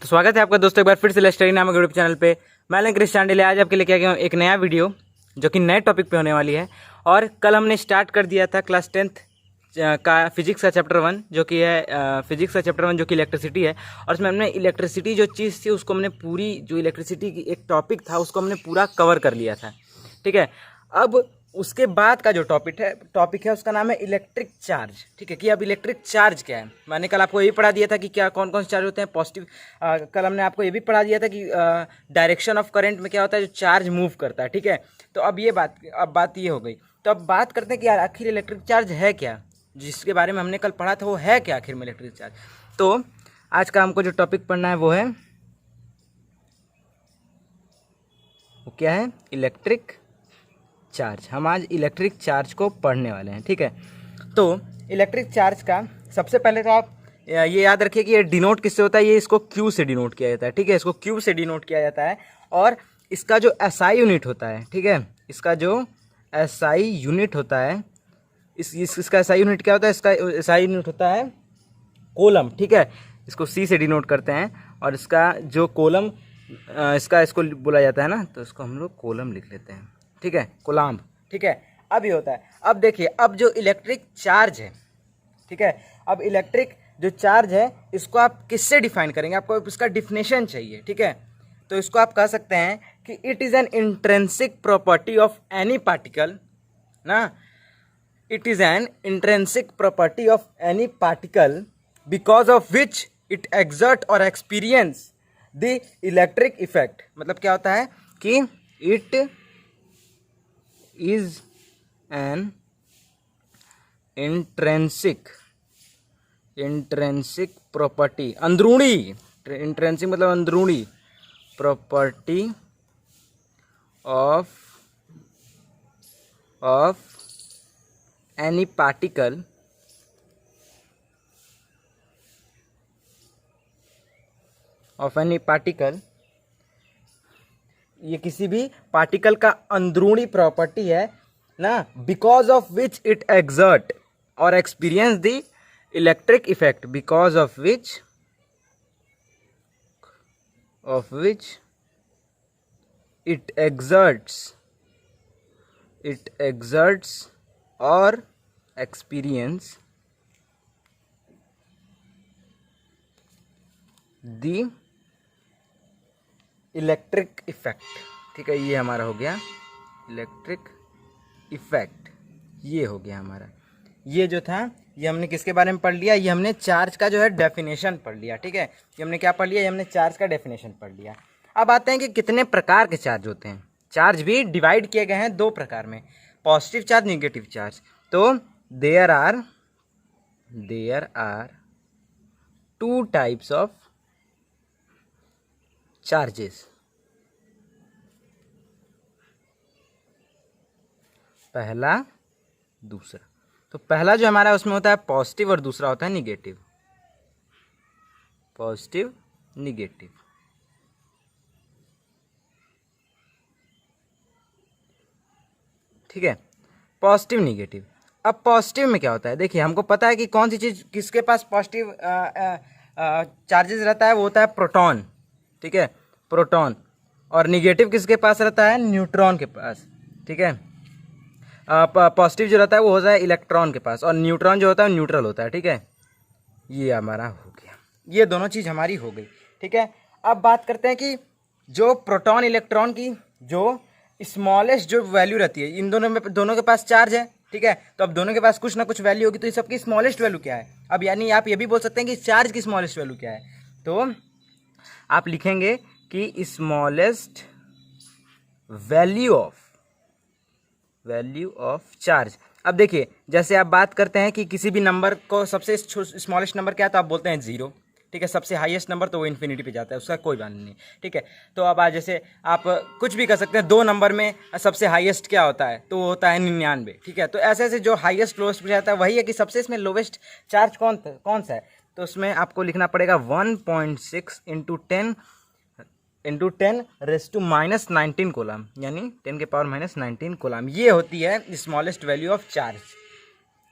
तो स्वागत है आपका दोस्तों एक बार फिर से लेस्टरी नामक यूट्यूब चैनल पे। मैं क्रिश चांडिले आज आपके लेके आ गया हूँ एक नया वीडियो जो कि नए टॉपिक पे होने वाली है। और कल हमने स्टार्ट कर दिया था क्लास 10th का फिजिक्स का चैप्टर 1 जो कि है फिजिक्स का चैप्टर 1 जो कि इलेक्ट्रिसिटी है। और उसमें हमने इलेक्ट्रिसिटी जो चीज़ थी उसको हमने पूरी जो इलेक्ट्रिसिटी की एक टॉपिक था उसको हमने पूरा कवर कर लिया था। ठीक है, अब उसके बाद का जो टॉपिक है उसका नाम है इलेक्ट्रिक चार्ज। ठीक है, कि अब इलेक्ट्रिक चार्ज क्या है। मैंने कल आपको ये भी पढ़ा दिया था कि क्या कौन कौन से चार्ज होते हैं पॉजिटिव। कल हमने आपको ये भी पढ़ा दिया था कि डायरेक्शन ऑफ करंट में क्या होता है जो चार्ज मूव करता है। ठीक है, तो अब बात ये हो गई। तो अब बात करते हैं कि यार आखिर इलेक्ट्रिक चार्ज है क्या, जिसके बारे में हमने कल पढ़ा था वो है क्या आखिर में इलेक्ट्रिक चार्ज। तो आज का हमको जो टॉपिक पढ़ना है वो क्या है, इलेक्ट्रिक चार्ज। हम आज इलेक्ट्रिक चार्ज को पढ़ने वाले हैं। ठीक है, तो इलेक्ट्रिक चार्ज का सबसे पहले तो आप ये याद रखिए कि ये डिनोट किससे होता है, ये इसको क्यू से डिनोट किया जाता है। ठीक है, इसको क्यू से डिनोट किया जाता है। और इसका जो एसआई यूनिट होता है, ठीक है, इसका जो एसआई यूनिट होता है, इसका एसआई यूनिट क्या होता है, इसका एसआई यूनिट होता है कोलम। ठीक है, इसको सी से डिनोट करते हैं। और इसका जो कोलम इसको बोला जाता है ना, तो इसको हम लोग कोलम लिख लेते हैं। ठीक है, कोलाम्ब। ठीक है, अब ये होता है। अब देखिए, अब जो इलेक्ट्रिक चार्ज है, ठीक है, अब इलेक्ट्रिक जो चार्ज है इसको आप किससे डिफाइन करेंगे, आपको इसका डिफिनेशन चाहिए। ठीक है, तो इसको आप कह सकते हैं कि it is an intrinsic property of any particle ना, it is an intrinsic property of any particle because of which it exert और एक्सपीरियंस द इलेक्ट्रिक इफेक्ट। मतलब क्या होता है कि इट is an intrinsic property, अंदरूनी, इंट्रेंसिक मतलब अंदरूनी प्रॉपर्टी ऑफ एनी पार्टिकल ये किसी भी पार्टिकल का अंदरूनी प्रॉपर्टी है ना, because of which it exert और experience the electric effect, because of which it exerts और एक्सपीरियंस द इलेक्ट्रिक इफेक्ट। ठीक है, ये हमारा हो गया इलेक्ट्रिक इफेक्ट, ये हो गया हमारा। ये जो था ये हमने किसके बारे में पढ़ लिया, ये हमने चार्ज का जो है डेफिनेशन पढ़ लिया। ठीक है, ये हमने क्या पढ़ लिया, ये हमने चार्ज का डेफिनेशन पढ़ लिया। अब आते हैं कि कितने प्रकार के चार्ज होते हैं। चार्ज भी डिवाइड किए गए हैं दो प्रकार में, पॉजिटिव चार्ज, निगेटिव चार्ज। तो there are two types of charges. पहला, दूसरा। तो पहला जो हमारा उसमें होता है पॉजिटिव और दूसरा होता है निगेटिव। Positive, negative. ठीक है, पॉजिटिव, निगेटिव। अब पॉजिटिव में क्या होता है, देखिए हमको पता है कि कौन सी चीज़ किसके पास पॉजिटिव चार्जेस रहता है, वो होता है प्रोटॉन। ठीक है, प्रोटॉन। और निगेटिव किसके पास रहता है, न्यूट्रॉन के पास। ठीक है, पॉजिटिव जो रहता है वो होता है इलेक्ट्रॉन के पास, और न्यूट्रॉन जो होता है न्यूट्रल होता है। ठीक है, ये हमारा हो गया, ये दोनों चीज़ हमारी हो गई। ठीक है, अब बात करते हैं कि जो प्रोटॉन इलेक्ट्रॉन की जो स्मॉलेस्ट जो वैल्यू रहती है, इन दोनों के पास चार्ज है। ठीक है, तो अब दोनों के पास कुछ ना कुछ वैल्यू होगी, तो इस सबकी स्मॉलेस्ट वैल्यू क्या है। अब यानी आप ये भी बोल सकते हैं कि चार्ज की स्मॉलेस्ट वैल्यू क्या है। तो आप लिखेंगे कि स्मॉलेस्ट वैल्यू ऑफ चार्ज। अब देखिए, जैसे आप बात करते हैं कि किसी भी नंबर को सबसे स्मॉलेस्ट नंबर क्या है, तो आप बोलते हैं 0। ठीक है, सबसे हाईएस्ट नंबर तो वो इन्फिनिटी पे जाता है, उसका कोई बात नहीं। ठीक है, तो अब आज जैसे आप कुछ भी कर सकते हैं, 2 नंबर में सबसे हाईएस्ट क्या होता है, तो वो होता है 99। ठीक है, तो ऐसे ऐसे जो हाईएस्ट लोवेस्ट पे जाता है वही है कि सबसे इसमें लोवेस्ट चार्ज कौन सा है, तो उसमें आपको लिखना पड़ेगा 1.6 इंटू 10⁻⁻19 कोलम, यानी 10⁻⁻19 कोलम। ये होती है स्मॉलेस्ट वैल्यू ऑफ चार्ज।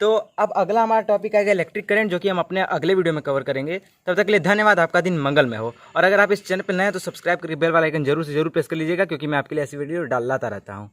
तो अब अगला हमारा टॉपिक आएगा इलेक्ट्रिक करंट, जो कि हम अपने अगले वीडियो में कवर करेंगे। तब तक के लिए धन्यवाद, आपका दिन मंगलमय हो। और अगर आप इस चैनल पर नए हैं तो सब्सक्राइब करके बेल वाला आइकन जरूर से जरूर प्रेस कर लीजिएगा, क्योंकि मैं आपके लिए ऐसी वीडियो डालता रहता हूँ।